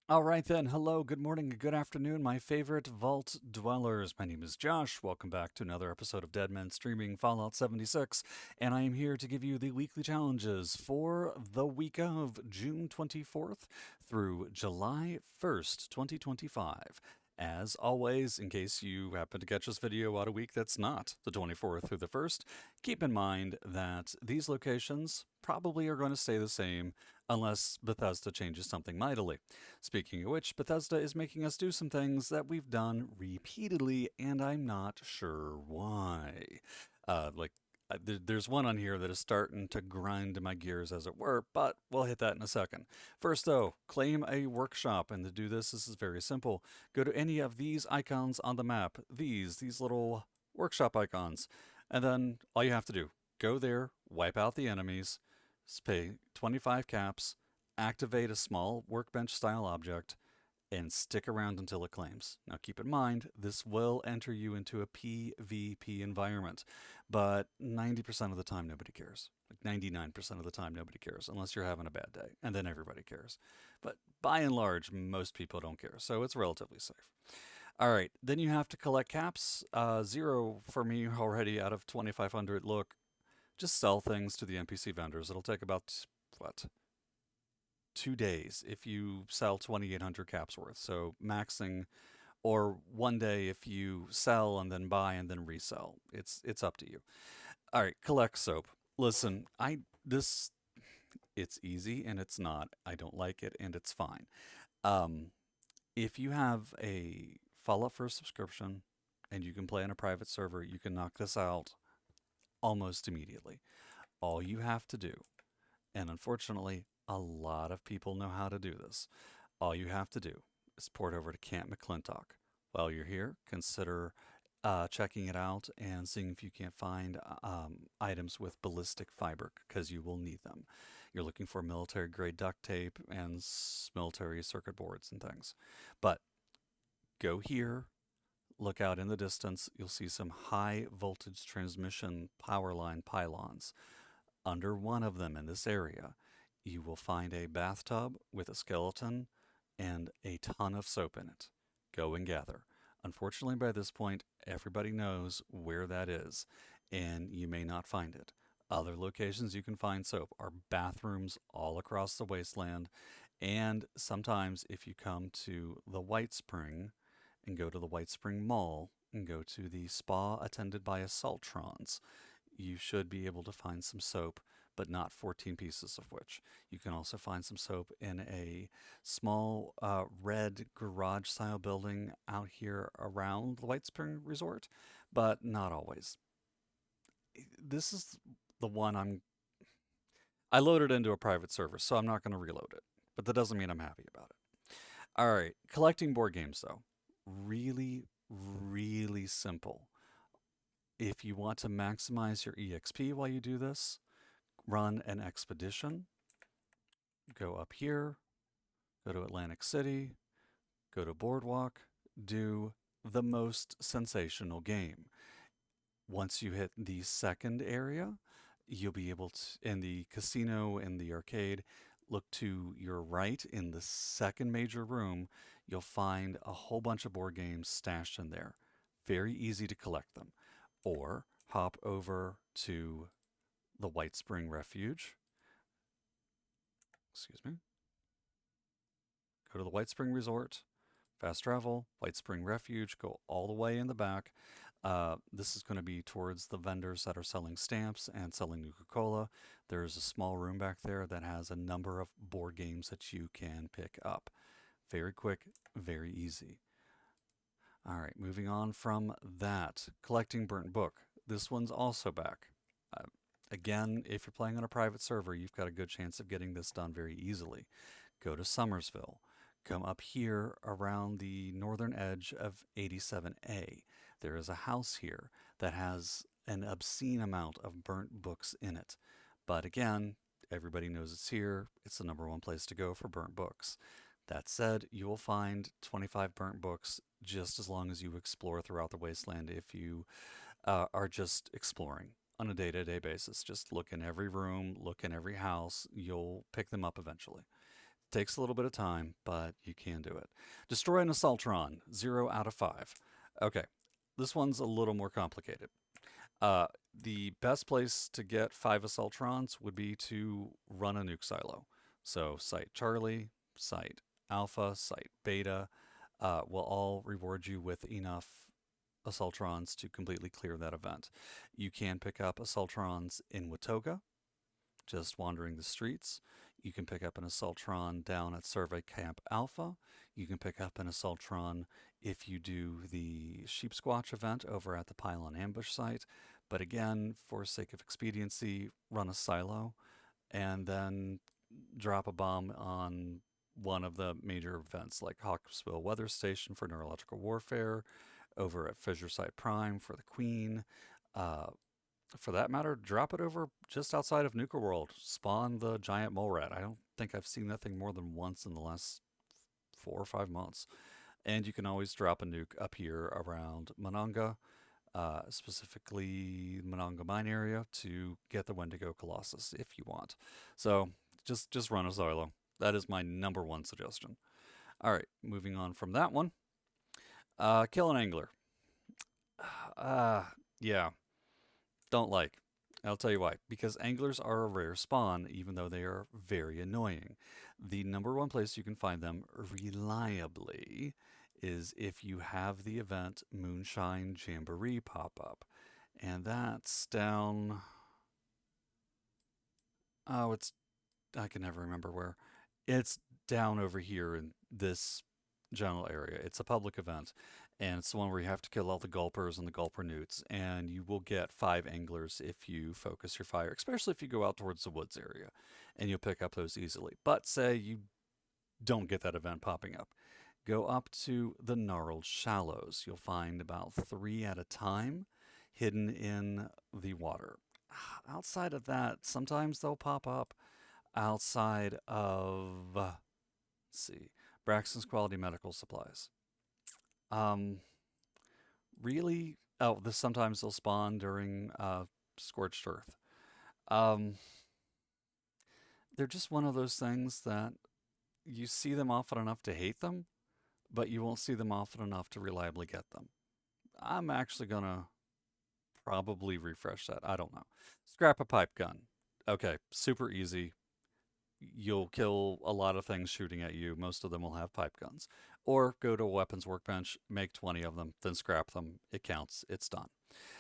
All right then. Hello, good morning, good afternoon, my favorite vault dwellers. My name is Josh. Welcome back to another episode of Dead Men streaming Fallout 76, and I am here to give you the weekly challenges for the week of June 24th through July 1st, 2025. As always, in case you happen to catch this video on a week that's not the 24th through the 1st, keep in mind that these locations probably are going to stay the same unless Bethesda changes something mightily. Speaking of which, Bethesda is making us do some things that we've done repeatedly, and I'm not sure why. There's one on here that is starting to grind my gears, as it were, but we'll hit that in a second. First, though, claim a workshop, and to do this, this is very simple. Go to any of these icons on the map, these little workshop icons, and then all you have to do, go there, wipe out the enemies, pay 25 caps, activate a small workbench style object, and stick around until it claims. Now keep in mind, this will enter you into a PvP environment, but 90% of the time nobody cares. Like 99% of the time nobody cares, unless you're having a bad day, and then everybody cares. But by and large, most people don't care, so it's relatively safe. All right, then you have to collect caps. Zero for me already out of 2,500. Look, just sell things to the NPC vendors. It'll take about, what, 2 days if you sell 2,800 caps worth. So maxing, or one day if you sell and then buy and then resell. It's up to you. All right, collect soap. Listen, I this it's easy and it's not. I don't like it and it's fine. Um, if you have a Fallout First subscription and you can play on a private server, you can knock this out almost immediately. All you have to do, and unfortunately, a lot of people know how to do this. All you have to do is port over to Camp McClintock. While you're here, consider checking it out and seeing if you can't find items with ballistic fiber because you will need them. You're looking for military grade duct tape and military circuit boards and things. But go here, look out in the distance, you'll see some high voltage transmission power line pylons. Under one of them in this area, you will find a bathtub with a skeleton and a ton of soap in it. Go and gather. Unfortunately, by this point, everybody knows where that is, and you may not find it. Other locations you can find soap are bathrooms all across the wasteland, and sometimes if you come to the White Spring and go to the White Spring Mall and go to the spa attended by assaultrons, you should be able to find some soap, but not 14 pieces of which. You can also find some soap in a small red garage style building out here around the White Spring Resort, but not always. This is the one I loaded into a private server, so I'm not going to reload it, but that doesn't mean I'm happy about it. All right, collecting board games though, really, really simple. If you want to maximize your EXP while you do this, run an expedition, go up here, go to Atlantic City, go to Boardwalk, do the most sensational game. Once you hit the second area, you'll be able to, in the casino and the arcade, look to your right in the second major room, you'll find a whole bunch of board games stashed in there. Very easy to collect them. Or hop over to the White Spring Refuge. Excuse me. Go to the White Spring Resort, fast travel, White Spring Refuge, go all the way in the back. This is going to be towards the vendors that are selling stamps and selling Nuka-Cola. There's a small room back there that has a number of board games that you can pick up. Very quick, very easy. All right, moving on from that. Collecting Burnt Book. This one's also back. Uh, Again, if you're playing on a private server, you've got a good chance of getting this done very easily. Go to Somersville. Come up here around the northern edge of 87A. There is a house here that has an obscene amount of burnt books in it. But again, everybody knows it's here. It's the number one place to go for burnt books. That said, you will find 25 burnt books just as long as you explore throughout the wasteland if you are just exploring on a day-to-day basis. Just look in every room, look in every house. You'll pick them up eventually. Takes a little bit of time, but you can do it. Destroy an Assaultron, 0 out of 5. Okay, this one's a little more complicated. Uh, the best place to get 5 Assaultrons would be to run a nuke silo. So Site Charlie, Site Alpha, Site Beta will all reward you with enough Assaultrons to completely clear that event. You can pick up Assaultrons in Watoga, just wandering the streets. You can pick up an Assaultron down at Survey Camp Alpha. You can pick up an Assaultron if you do the Sheep Squatch event over at the Pylon Ambush site. But again, for sake of expediency, run a silo and then drop a bomb on one of the major events like Hawksbill Weather Station for neurological warfare, over at Fissure Site Prime for the Queen. Uh, for that matter, drop it over just outside of Nuka World. Spawn the giant mole rat. I don't think I've seen that thing more than once in the last 4 or 5 months. And you can always drop a nuke up here around Mononga, specifically Mononga Mine area, to get the Wendigo Colossus if you want. So just run a silo. That is my number one suggestion. All right, moving on from that one. Kill an angler. Yeah, don't like. I'll tell you why. Because anglers are a rare spawn, even though they are very annoying. The number one place you can find them reliably is if you have the event Moonshine Jamboree pop up. And that's down. Oh, I can never remember where. It's down over here in this general area. It's a public event, and it's the one where you have to kill all the gulpers and the gulper newts, and you will get 5 anglers if you focus your fire, especially if you go out towards the woods area, and you'll pick up those easily. But say you don't get that event popping up. Go up to the Gnarled Shallows. You'll find about 3 at a time hidden in the water. Outside of that, sometimes they'll pop up outside of, let's see, Braxton's Quality Medical Supplies. Um, really, oh, this sometimes they'll spawn during Scorched Earth. Um, they're just one of those things that you see them often enough to hate them, but you won't see them often enough to reliably get them. I'm actually gonna probably refresh that. I don't know. Scrap a pipe gun. Okay, super easy. You'll kill a lot of things shooting at you. Most of them will have pipe guns. Or go to a weapons workbench, make 20 of them, then scrap them. It counts. It's done.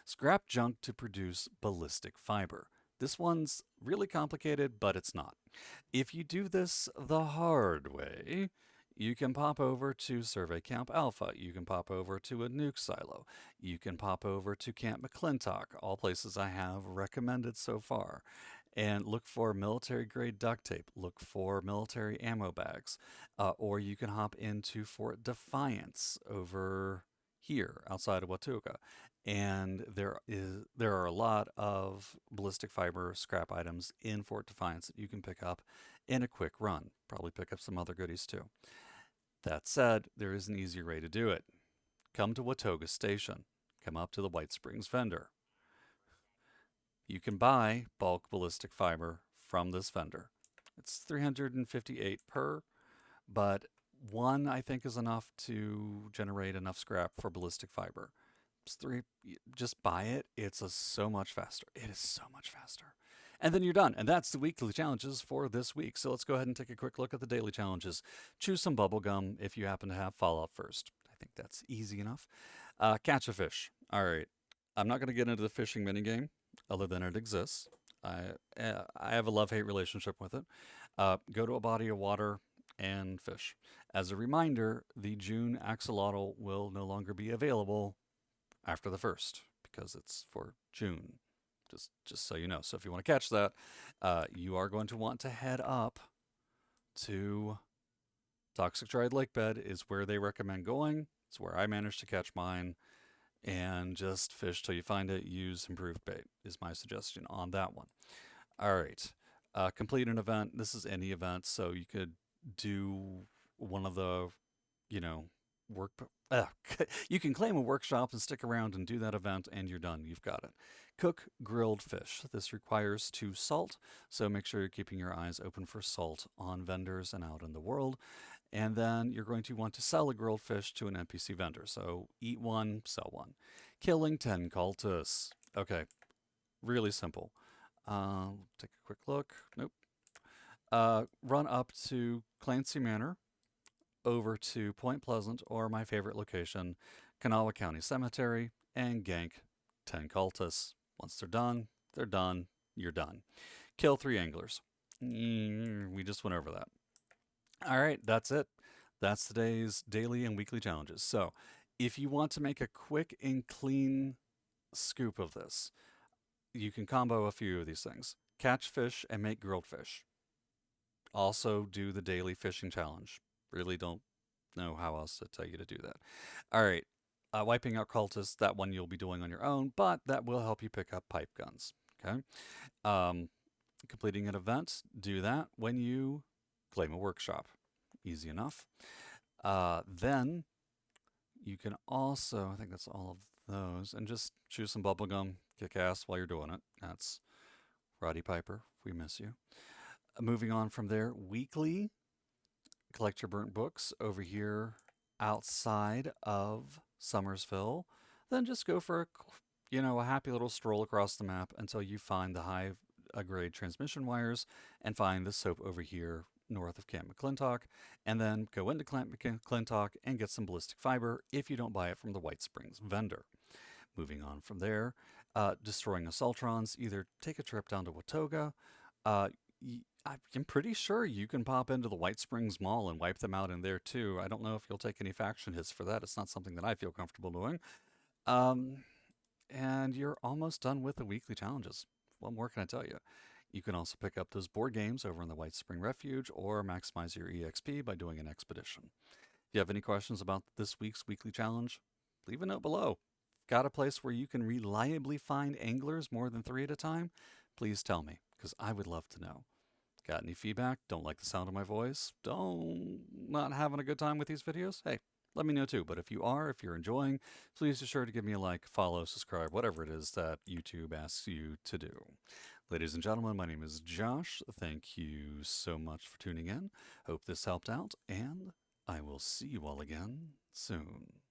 Scrap junk to produce ballistic fiber. This one's really complicated, but it's not. If you do this the hard way, you can pop over to Survey Camp Alpha. You can pop over to a nuke silo. You can pop over to Camp McClintock, all places I have recommended so far, and look for military grade duct tape. Look for military ammo bags. Or you can hop into Fort Defiance over here outside of Watuga. And there are a lot of ballistic fiber scrap items in Fort Defiance that you can pick up in a quick run. Probably pick up some other goodies too. That said, there is an easier way to do it. Come to Watoga Station. Come up to the White Springs vendor. You can buy bulk ballistic fiber from this vendor. It's 358 per, but one I think is enough to generate enough scrap for ballistic fiber. It's three, just buy it. It's so much faster. It is so much faster. And then you're done. And that's the weekly challenges for this week. So let's go ahead and take a quick look at the daily challenges. Choose some bubble gum if you happen to have Fallout first. I think that's easy enough. Catch a fish. All right. I'm not going to get into the fishing minigame, other than it exists. I have a love-hate relationship with it. Go to a body of water and fish. As a reminder, the June axolotl will no longer be available after the 1st because it's for June. Just so you know. So if you want to catch that, you are going to want to head up to Toxic Triad Lake Bed is where they recommend going. It's where I managed to catch mine. And just fish till you find it. Use improved bait is my suggestion on that one. All right. Complete an event. This is any event, so you could do one of the, you know, work. You can claim a workshop and stick around and do that event, and you're done. You've got it. Cook grilled fish. This requires to salt, so make sure you're keeping your eyes open for salt on vendors and out in the world. And then you're going to want to sell a grilled fish to an NPC vendor. So eat one, sell one. Killing 10 cultists. Okay, really simple. Take a quick look. Nope. Run up to Clancy Manor, over to Point Pleasant, or my favorite location, Kanawha County Cemetery, and gank 10 cultists. Once they're done, they're done. You're done. Kill 3 anglers. We just went over that. All right, that's it. That's today's daily and weekly challenges. So, if you want to make a quick and clean scoop of this, you can combo a few of these things. Catch fish and make grilled fish. Also, do the daily fishing challenge. Really don't know how else to tell you to do that. All right, wiping out cultists, that one you'll be doing on your own, but that will help you pick up pipe guns. Okay. Um, Completing an event, do that when you claim a workshop. Easy enough. Then you can also, I think that's all of those, and just chew some bubblegum, kick ass while you're doing it. That's Roddy Piper. We miss you. Moving on from there, weekly, collect your burnt books over here outside of Summersville. Then just go for a happy little stroll across the map until you find the high grade transmission wires and find the soap over here north of Camp McClintock, and then go into Camp McClintock and get some ballistic fiber if you don't buy it from the White Springs vendor. Moving on from there, destroying assaultrons, either take a trip down to Watoga. Uh, I'm pretty sure you can pop into the White Springs Mall and wipe them out in there too. I don't know if you'll take any faction hits for that. It's not something that I feel comfortable doing. Um, and you're almost done with the weekly challenges. What more can I tell you? You can also pick up those board games over in the White Spring Refuge or maximize your EXP by doing an expedition. If you have any questions about this week's weekly challenge, leave a note below. Got a place where you can reliably find anglers more than 3 at a time? Please tell me, because I would love to know. Got any feedback? Don't like the sound of my voice? Don't not having a good time with these videos? Hey, let me know too. But if you're enjoying, please be sure to give me a like, follow, subscribe, whatever it is that YouTube asks you to do. Ladies and gentlemen, my name is Josh. Thank you so much for tuning in. Hope this helped out, and I will see you all again soon.